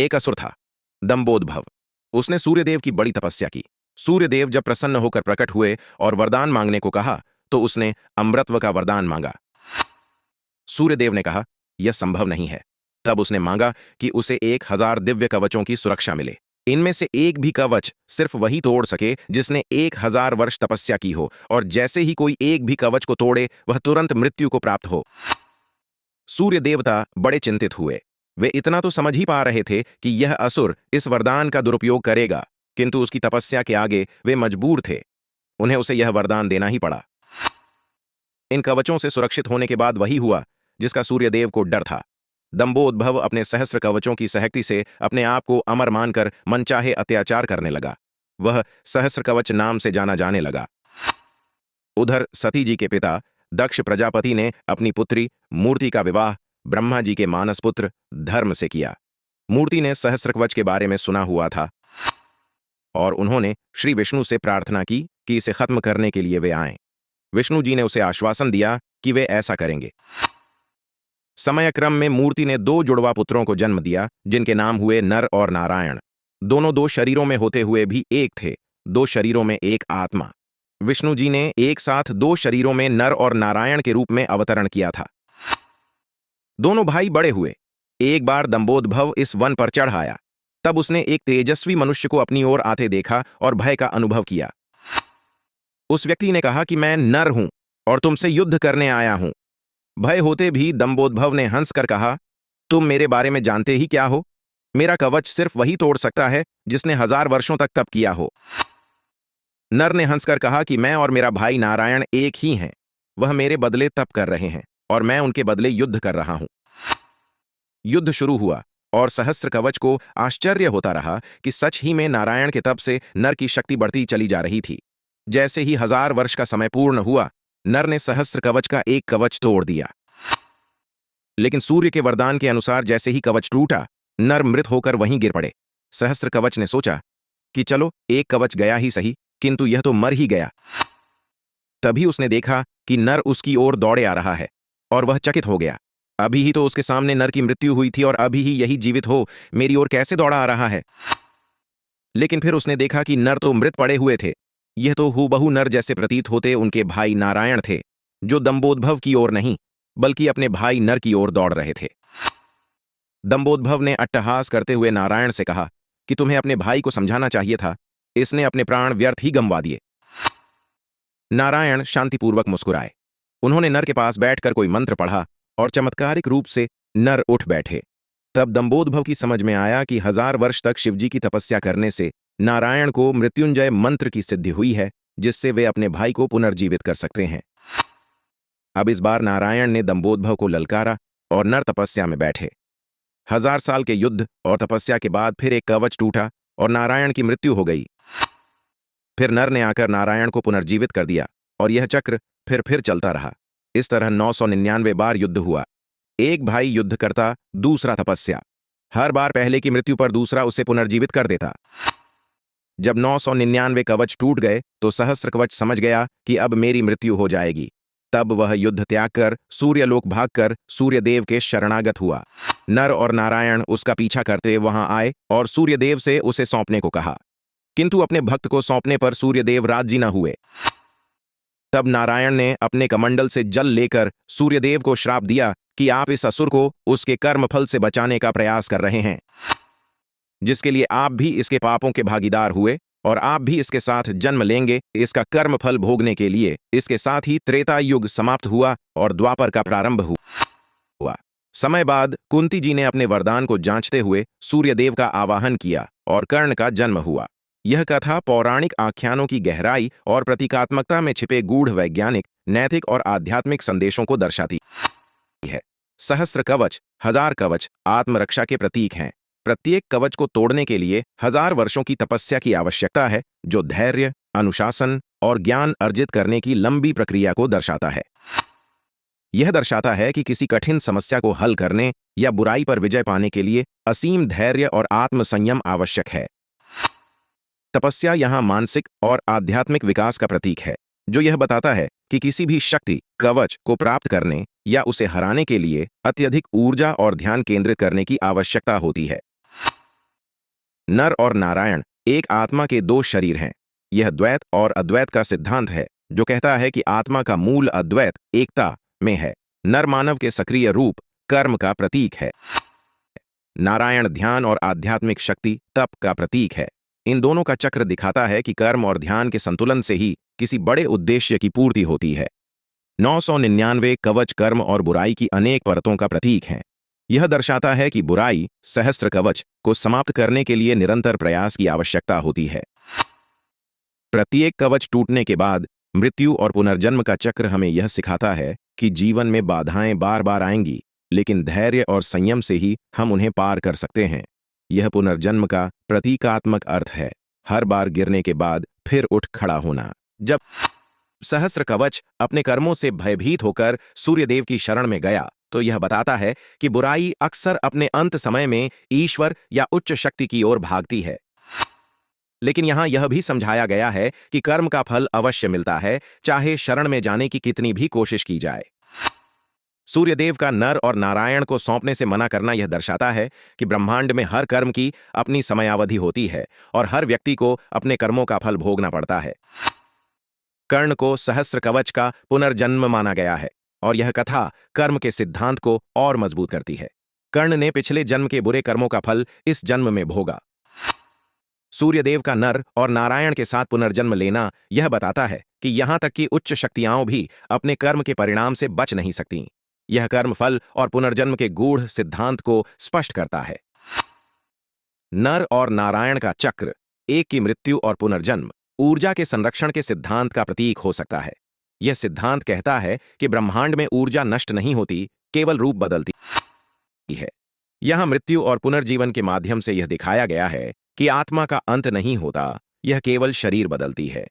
एक असुर था, दंबोदभव। उसने सूर्यदेव की बड़ी तपस्या की। सूर्यदेव जब प्रसन्न होकर प्रकट हुए और वरदान मांगने को कहा तो उसने अमृतत्व का वरदान मांगा। सूर्यदेव ने कहा, यह संभव नहीं है। तब उसने मांगा कि उसे 1000 दिव्य कवचों की सुरक्षा मिले। इनमें से एक भी कवच सिर्फ वही तोड़ सके जिसने 1000 वर्ष तपस्या की हो, और जैसे ही कोई एक भी कवच को तोड़े वह तुरंत मृत्यु को प्राप्त हो। सूर्य देवता बड़े चिंतित हुए। वे इतना तो समझ ही पा रहे थे कि यह असुर इस वरदान का दुरुपयोग करेगा, किंतु उसकी तपस्या के आगे वे मजबूर थे। उन्हें उसे यह वरदान देना ही पड़ा। इन कवचों से सुरक्षित होने के बाद वही हुआ जिसका सूर्यदेव को डर था। दंबोदभव अपने सहस्त्र कवचों की सहक्ति से अपने आप को अमर मानकर मनचाहे अत्याचार करने लगा। वह सहस्त्र कवच नाम से जाना जाने लगा। उधर सती जी के पिता दक्ष प्रजापति ने अपनी पुत्री मूर्ति का विवाह ब्रह्मा जी के मानस पुत्र धर्म से किया। मूर्ति ने सहस्त्र कवच के बारे में सुना हुआ था और उन्होंने श्री विष्णु से प्रार्थना की कि इसे खत्म करने के लिए वे आएं। विष्णु जी ने उसे आश्वासन दिया कि वे ऐसा करेंगे। समय क्रम में मूर्ति ने 2 जुड़वा पुत्रों को जन्म दिया, जिनके नाम हुए नर और नारायण। दोनों 2 शरीरों में होते हुए भी एक थे, 2 शरीरों में एक आत्मा। विष्णु जी ने एक साथ 2 शरीरों में नर और नारायण के रूप में अवतरण किया था। दोनों भाई बड़े हुए। एक बार दंबोदभव इस वन पर चढ़ आया। तब उसने एक तेजस्वी मनुष्य को अपनी ओर आते देखा और भय का अनुभव किया। उस व्यक्ति ने कहा कि मैं नर हूं और तुमसे युद्ध करने आया हूं। भय होते भी दंबोदभव ने हंसकर कहा, तुम मेरे बारे में जानते ही क्या हो? मेरा कवच सिर्फ वही तोड़ सकता है जिसने 1000 वर्षों तक तप किया हो। नर ने हंसकर कहा कि मैं और मेरा भाई नारायण एक ही हैं। वह मेरे बदले तप कर रहे हैं और मैं उनके बदले युद्ध कर रहा हूं। युद्ध शुरू हुआ और सहस्त्र कवच को आश्चर्य होता रहा कि सच ही में नारायण के तप से नर की शक्ति बढ़ती चली जा रही थी। जैसे ही 1000 वर्ष का समय पूर्ण हुआ, नर ने सहस्त्र कवच का एक कवच तोड़ दिया। लेकिन सूर्य के वरदान के अनुसार जैसे ही कवच टूटा, नर मृत होकर वहीं गिर पड़े। सहस्त्र कवच ने सोचा कि चलो एक कवच गया ही सही, किंतु यह तो मर ही गया। तभी उसने देखा कि नर उसकी ओर दौड़े आ रहा है और वह चकित हो गया। अभी ही तो उसके सामने नर की मृत्यु हुई थी और अभी ही यही जीवित हो मेरी ओर कैसे दौड़ा आ रहा है? लेकिन फिर उसने देखा कि नर तो मृत पड़े हुए थे। यह तो हूबहू नर जैसे प्रतीत होते उनके भाई नारायण थे, जो दंबोदभव की ओर नहीं बल्कि अपने भाई नर की ओर दौड़ रहे थे। दंबोदभव ने अट्टहास करते हुए नारायण से कहा कि तुम्हें अपने भाई को समझाना चाहिए था, इसने अपने प्राण व्यर्थ ही गंवा दिए। नारायण शांतिपूर्वक मुस्कुराए। उन्होंने नर के पास बैठकर कोई मंत्र पढ़ा और चमत्कारिक रूप से नर उठ बैठे। तब दंबोदभव की समझ में आया कि 1000 वर्ष तक शिवजी की तपस्या करने से नारायण को मृत्युंजय मंत्र की सिद्धि हुई है, जिससे वे अपने भाई को पुनर्जीवित कर सकते हैं। अब इस बार नारायण ने दंबोदभव को ललकारा और नर तपस्या में बैठे। 1000 साल के युद्ध और तपस्या के बाद फिर एक कवच टूटा और नारायण की मृत्यु हो गई। फिर नर ने आकर नारायण को पुनर्जीवित कर दिया और यह चक्र फिर चलता रहा। इस तरह 999 बार युद्ध हुआ। एक भाई युद्ध करता, दूसरा तपस्या। हर बार पहले की मृत्यु पर दूसरा उसे पुनर्जीवित कर देता। जब 999 कवच टूट गए तो सहस्त्र कवच समझ गया कि अब मेरी मृत्यु हो जाएगी। तब वह युद्ध त्याग कर सूर्यलोक भागकर सूर्यदेव के शरणागत हुआ। नर और नारायण उसका पीछा करते वहां आए और सूर्यदेव से उसे सौंपने को कहा, किंतु अपने भक्त को सौंपने पर सूर्यदेव राजी न हुए। तब नारायण ने अपने कमंडल से जल लेकर सूर्यदेव को श्राप दिया कि आप इस असुर को उसके कर्मफल से बचाने का प्रयास कर रहे हैं, जिसके लिए आप भी इसके पापों के भागीदार हुए और आप भी इसके साथ जन्म लेंगे। इसका कर्मफल भोगने के लिए इसके साथ ही त्रेता युग समाप्त हुआ और द्वापर का प्रारंभ हुआ। समय बाद कुंती जी ने अपने वरदान को जांचते हुए सूर्यदेव का आवाहन किया और कर्ण का जन्म हुआ। यह कथा पौराणिक आख्यानों की गहराई और प्रतीकात्मकता में छिपे गूढ़ वैज्ञानिक, नैतिक और आध्यात्मिक संदेशों को दर्शाती है। सहस्त्र कवच, 1000 कवच आत्मरक्षा के प्रतीक हैं। प्रत्येक कवच को तोड़ने के लिए 1000 वर्षों की तपस्या की आवश्यकता है, जो धैर्य, अनुशासन और ज्ञान अर्जित करने की लंबी प्रक्रिया को दर्शाता है। यह दर्शाता है कि किसी कठिन समस्या को हल करने या बुराई पर विजय पाने के लिए असीम धैर्य और आत्मसंयम आवश्यक है। तपस्या यहाँ मानसिक और आध्यात्मिक विकास का प्रतीक है, जो यह बताता है कि किसी भी शक्ति कवच को प्राप्त करने या उसे हराने के लिए अत्यधिक ऊर्जा और ध्यान केंद्रित करने की आवश्यकता होती है। नर और नारायण एक आत्मा के दो शरीर हैं। यह द्वैत और अद्वैत का सिद्धांत है जो कहता है कि आत्मा का मूल अद्वैत एकता में है। नर मानव के सक्रिय रूप कर्म का प्रतीक है। नारायण ध्यान और आध्यात्मिक शक्ति तप का प्रतीक है। इन दोनों का चक्र दिखाता है कि कर्म और ध्यान के संतुलन से ही किसी बड़े उद्देश्य की पूर्ति होती है। 999 कवच कर्म और बुराई की अनेक परतों का प्रतीक हैं। यह दर्शाता है कि बुराई सहस्त्र कवच को समाप्त करने के लिए निरंतर प्रयास की आवश्यकता होती है। प्रत्येक कवच टूटने के बाद मृत्यु और पुनर्जन्म का चक्र हमें यह सिखाता है कि जीवन में बाधाएं बार बार आएंगी, लेकिन धैर्य और संयम से ही हम उन्हें पार कर सकते हैं। यह पुनर्जन्म का प्रतीकात्मक अर्थ है, हर बार गिरने के बाद फिर उठ खड़ा होना। जब सहस्त्र कवच अपने कर्मों से भयभीत होकर सूर्यदेव की शरण में गया तो यह बताता है कि बुराई अक्सर अपने अंत समय में ईश्वर या उच्च शक्ति की ओर भागती है। लेकिन यहां यह भी समझाया गया है कि कर्म का फल अवश्य मिलता है, चाहे शरण में जाने की कितनी भी कोशिश की जाए। सूर्यदेव का नर और नारायण को सौंपने से मना करना यह दर्शाता है कि ब्रह्मांड में हर कर्म की अपनी समयावधि होती है और हर व्यक्ति को अपने कर्मों का फल भोगना पड़ता है। कर्ण को सहस्त्र कवच का पुनर्जन्म माना गया है और यह कथा कर्म के सिद्धांत को और मजबूत करती है। कर्ण ने पिछले जन्म के बुरे कर्मों का फल इस जन्म में भोगा। सूर्यदेव का नर और नारायण के साथ पुनर्जन्म लेना यह बताता है कि यहां तक कि उच्च शक्तियां भी अपने कर्म के परिणाम से बच नहीं सकती। यह कर्म फल और पुनर्जन्म के गूढ़ सिद्धांत को स्पष्ट करता है। नर और नारायण का चक्र, एक की मृत्यु और पुनर्जन्म, ऊर्जा के संरक्षण के सिद्धांत का प्रतीक हो सकता है। यह सिद्धांत कहता है कि ब्रह्मांड में ऊर्जा नष्ट नहीं होती, केवल रूप बदलती है। यहां मृत्यु और पुनर्जीवन के माध्यम से यह दिखाया गया है कि आत्मा का अंत नहीं होता, यह केवल शरीर बदलती है।